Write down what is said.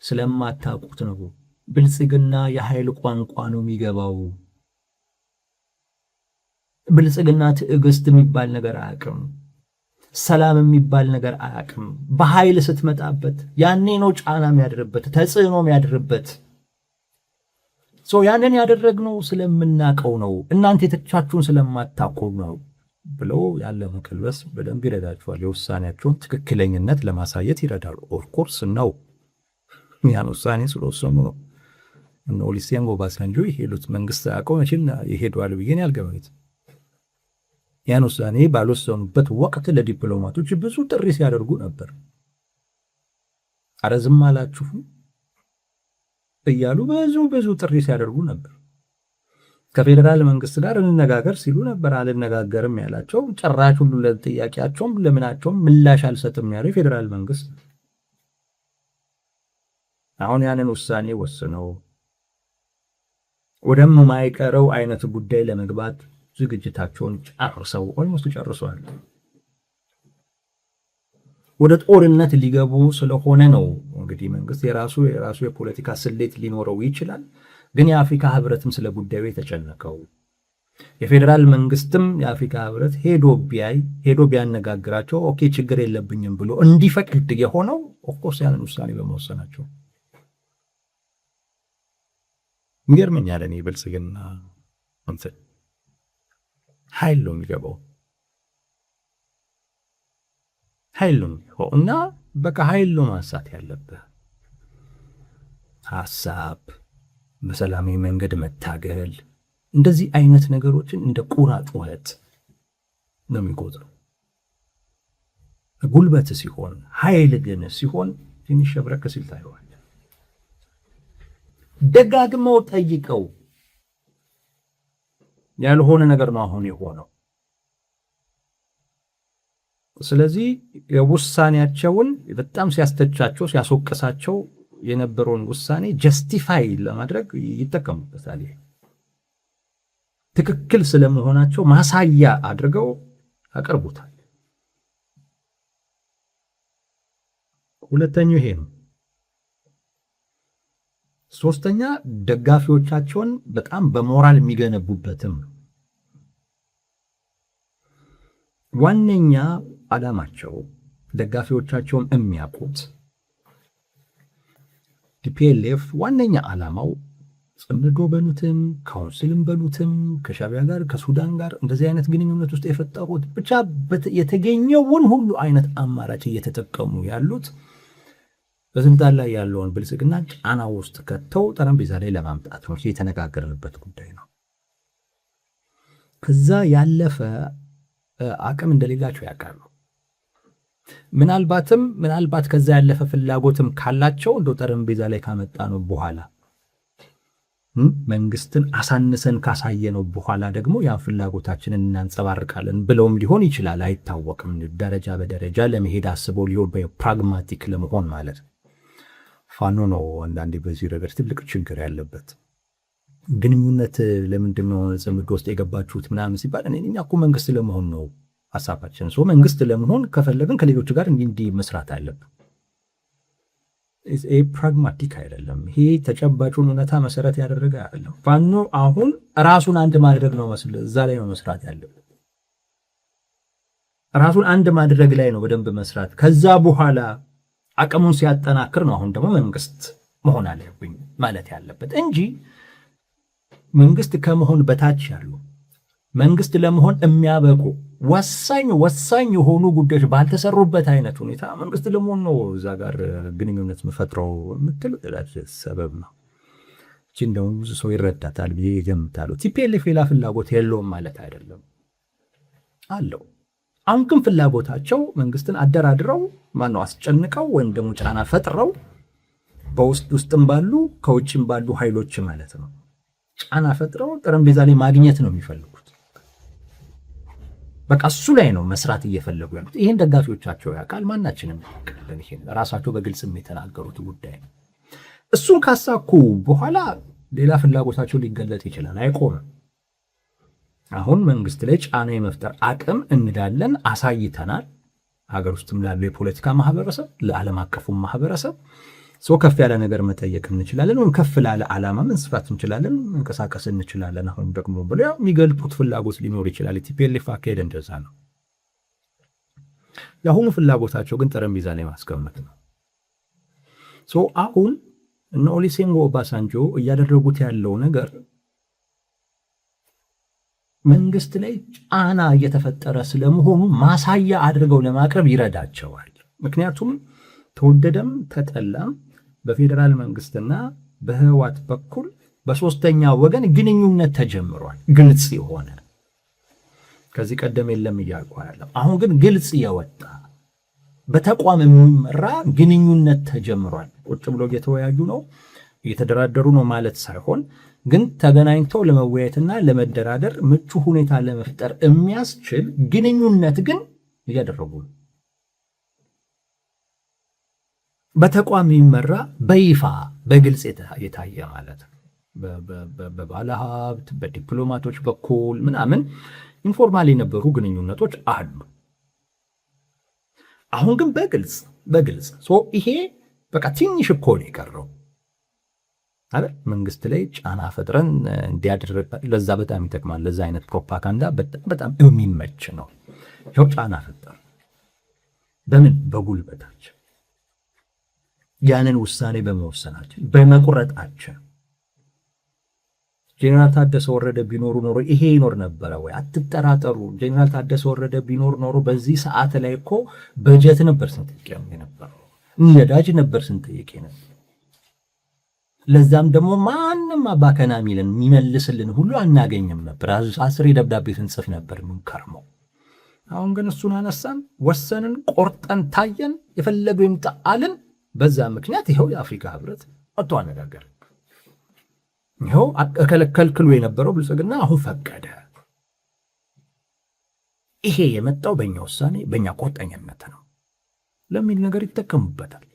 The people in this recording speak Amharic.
ስለማታውቁት ነው። ብልጽግና የኃይል ቋንቋ ነው የሚገባው። ብልጽግና ትዕግስት የሚባል ነገር አያውቅም። ሰላም የሚባል ነገር አያውቅም። በኃይል ስትመጣበት ያኔ ነው ጫና የሚያድርበት፣ ተጽዕኖ የሚያድርበት። ያንን ያደረግነው ስለምናውቀው ነው፣ እናንተ የተቻችሁን ስለማታውቁ ነው ብለው ያለ መቀልበስ በደንብ ይረዳቸዋል። የውሳኔያቸውን ትክክለኝነት ለማሳየት ይረዳሉ። ኦፍኮርስ ነው ያን ውሳኔ ስለወሰኑ ነው። እነ ኦሉሴጉን ኦባሳንጆ የሄዱት መንግስት አውቀው መቼም ይሄዷል ብዬ ያልገባሁት። ያን ውሳኔ ባልወሰኑበት ወቅት ለዲፕሎማቶች ብዙ ጥሪ ሲያደርጉ ነበር። ኧረ ዝም አላችሁ እያሉ ብዙ ጥሪ ሲያደርጉ ነበር። ከፌዴራል መንግስት ጋር እንነጋገር ሲሉ ነበር። አልነጋገርም ያላቸው ጭራሽ ሁሉ ለጥያቄያቸውም ለምናቸውም ምላሽ አልሰጥም ያለው የፌዴራል መንግስት። አሁን ያንን ውሳኔ ወስነው ወደማይቀረው አይነት ጉዳይ ለመግባት ዝግጅታቸውን ጨርሰው ኦልሞስት ጨርሰዋል። ወደ ጦርነት ሊገቡ ስለሆነ ነው። እንግዲህ መንግስት የራሱ የፖለቲካ ስሌት ሊኖረው ይችላል። ግን የአፍሪካ ህብረትም ስለ ጉዳዩ የተጨነቀው የፌዴራል መንግስትም የአፍሪካ ህብረት ሄዶ ቢያነጋግራቸው ኦኬ ችግር የለብኝም ብሎ እንዲፈቅድ የሆነው ኦፍኮርስ ያንን ውሳኔ በመወሰናቸው ይገርመኛል። እኔ ብልጽግና እንትን ኃይል ነው የሚገባው እና በቃ ኃይል ነው ማንሳት ያለብህ። ሐሳብ በሰላማዊ መንገድ መታገል፣ እንደዚህ አይነት ነገሮችን እንደ ቁራ ጩኸት ነው የሚቆጥረው። ጉልበት ሲሆን ኃይል ግን ሲሆን ትንሽ ሸብረክ ሲል ታየዋል። ደጋግመው ጠይቀው ያልሆነ ነገር ነው አሁን የሆነው። ስለዚህ የውሳኔያቸውን በጣም ሲያስተቻቸው ሲያስወቅሳቸው የነበረውን ውሳኔ ጀስቲፋይ ለማድረግ ይጠቀሙበታል። ትክክል ስለመሆናቸው ማሳያ አድርገው ያቀርቡታል። ሁለተኛው ይሄ ነው። ሶስተኛ ደጋፊዎቻቸውን በጣም በሞራል የሚገነቡበትም ዋነኛ ዓላማቸው ደጋፊዎቻቸውን የሚያውቁት ቲፒኤልኤፍ ዋነኛ ዓላማው ጽምዶ በሉትም ካውንስልም በሉትም ከሻዕቢያ ጋር ከሱዳን ጋር እንደዚህ አይነት ግንኙነት ውስጥ የፈጠሩት ብቻ የተገኘውን ሁሉ አይነት አማራጭ እየተጠቀሙ ያሉት በስልጣን ላይ ያለውን ብልጽግና ጫና ውስጥ ከተው ጠረጴዛ ላይ ለማምጣት ነው። የተነጋገርንበት ጉዳይ ነው። ከዛ ያለፈ አቅም እንደሌላቸው ያውቃሉ። ምናልባት ከዛ ያለፈ ፍላጎትም ካላቸው እንደው ጠረጴዛ ላይ ካመጣ ነው በኋላ መንግስትን አሳንሰን ካሳየ ነው በኋላ ደግሞ ያ ፍላጎታችንን እናንጸባርቃለን ብለውም ሊሆን ይችላል። አይታወቅም። ደረጃ በደረጃ ለመሄድ አስበው ሊሆን ፕራግማቲክ ለመሆን ማለት ፋኖ ነው። አንዳንዴ በዚህ ረገድ ትልቅ ችግር ያለበት ግንኙነት ለምንድን ነው ጽምዶ ውስጥ የገባችሁት ምናምን ሲባል እኛ እኮ መንግስት ለመሆን ነው ሐሳባችን። መንግስት ለመሆን ከፈለግን ከሌሎች ጋር እንዲህ መስራት አለብን። ይሄ ፕራግማቲክ አይደለም። ይሄ ተጨባጩን እውነታ መሰረት ያደረገ አይደለም። ፋኖ አሁን ራሱን አንድ ማድረግ ነው እዛ ላይ ነው መስራት ያለበት። ራሱን አንድ ማድረግ ላይ ነው በደንብ መስራት። ከዛ በኋላ አቅሙን ሲያጠናክር ነው አሁን ደግሞ መንግስት መሆን አለብኝ ማለት ያለበት እንጂ መንግስት ከመሆን በታች ያሉ መንግስት ለመሆን የሚያበቁ ወሳኝ የሆኑ ጉዳዮች ባልተሰሩበት አይነት ሁኔታ መንግስት ለመሆን ነው እዛ ጋር ግንኙነት መፈጥረው የምትል ሰበብ ነው። እቺ እንደው ብዙ ሰው ይረዳታል ብዬ እገምታለሁ። ቲፒኤልኤፍ ሌላ ፍላጎት የለውም ማለት አይደለም፣ አለው። አሁን ግን ፍላጎታቸው መንግስትን አደራድረው አስጨንቀው ወይም ደግሞ ጫና ፈጥረው በውስጥም ባሉ ከውጭም ባሉ ኃይሎች ማለት ነው ጫና ፈጥረው ጠረጴዛ ላይ ማግኘት ነው የሚፈልጉት። በቃ እሱ ላይ ነው መስራት እየፈለጉ ያሉት። ይሄን ደጋፊዎቻቸው ያውቃል፣ ማናችንም ያውቃል። ይሄን ራሳቸው በግልጽም የተናገሩት ጉዳይ ነው። እሱን ካሳኩ በኋላ ሌላ ፍላጎታቸው ሊገለጥ ይችላል፣ አይቆምም። አሁን መንግስት ላይ ጫና የመፍጠር አቅም እንዳለን አሳይተናል። ሀገር ውስጥም ላለው የፖለቲካ ማህበረሰብ፣ ለዓለም አቀፉ ማህበረሰብ ከፍ ያለ ነገር መጠየቅ እንችላለን፣ ወይም ከፍ ላለ ዓላማ መስራት እንችላለን፣ መንቀሳቀስ እንችላለን። አሁን ደግሞ ብለው የሚገልጡት ፍላጎት ሊኖር ይችላል። ቲፒኤልኤፍ አካሄድ እንደዛ ነው። የአሁኑ ፍላጎታቸው ግን ጠረጴዛ ላይ ማስቀመጥ ነው። አሁን እነ ኦሉሴጉን ኦባሳንጆ እያደረጉት ያለው ነገር መንግስት ላይ ጫና እየተፈጠረ ስለመሆኑ ማሳያ አድርገው ለማቅረብ ይረዳቸዋል። ምክንያቱም ተወደደም ተጠላም በፌዴራል መንግስትና በህወሓት በኩል በሶስተኛ ወገን ግንኙነት ተጀምሯል። ግልጽ የሆነ ከዚህ ቀደም የለም እያልኩ አይደለም። አሁን ግን ግልጽ የወጣ በተቋም የሚመራ ግንኙነት ተጀምሯል። ቁጭ ብሎ እየተወያዩ ነው፣ እየተደራደሩ ነው ማለት ሳይሆን ግን ተገናኝተው ለመወያየትና ለመደራደር ምቹ ሁኔታ ለመፍጠር የሚያስችል ግንኙነት ግን እያደረጉ ነው። በተቋም የሚመራ በይፋ በግልጽ የታየ ማለት ነው። በባለ ሀብት በዲፕሎማቶች በኩል ምናምን ኢንፎርማል የነበሩ ግንኙነቶች አሉ። አሁን ግን በግልጽ ይሄ በቃ ትንሽ እኮ ነው የቀረው አይደል? መንግስት ላይ ጫና ፈጥረን እንዲያደርግ ለዛ በጣም ይጠቅማል። ለዛ አይነት ፕሮፓጋንዳ በጣም የሚመች ነው። ይኸው ጫና ፈጠር በምን በጉልበታችን ያንን ውሳኔ በመወሰናችን በመቁረጣችን። ጄኔራል ታደሰ ወረደ ቢኖሩ ኖሮ ይሄ ይኖር ነበረ ወይ? አትጠራጠሩ። ጄኔራል ታደሰ ወረደ ቢኖር ኖሮ በዚህ ሰዓት ላይ እኮ በጀት ነበር ስንጠይቅ የነበረው፣ ነዳጅ ነበር ስንጠይቅ ነበር። ለዛም ደግሞ ማንም አባከና ሚልን የሚመልስልን ሁሉ አናገኝም ነበር። 10 ደብዳቤ ስንጽፍ ነበር የምንከርመው። አሁን ግን እሱን አነሳን፣ ወሰንን፣ ቆርጠን ታየን፣ የፈለገው ይምጣ አልን። በዛ ምክንያት ይኸው የአፍሪካ ህብረት ወጥቶ አነጋገር። ይኸው ከልክሎ የነበረው ብልጽግና አሁን ፈቀደ። ይሄ የመጣው በእኛ ውሳኔ በእኛ ቁርጠኝነት ነው ለሚል ነገር ይጠቀሙበታል።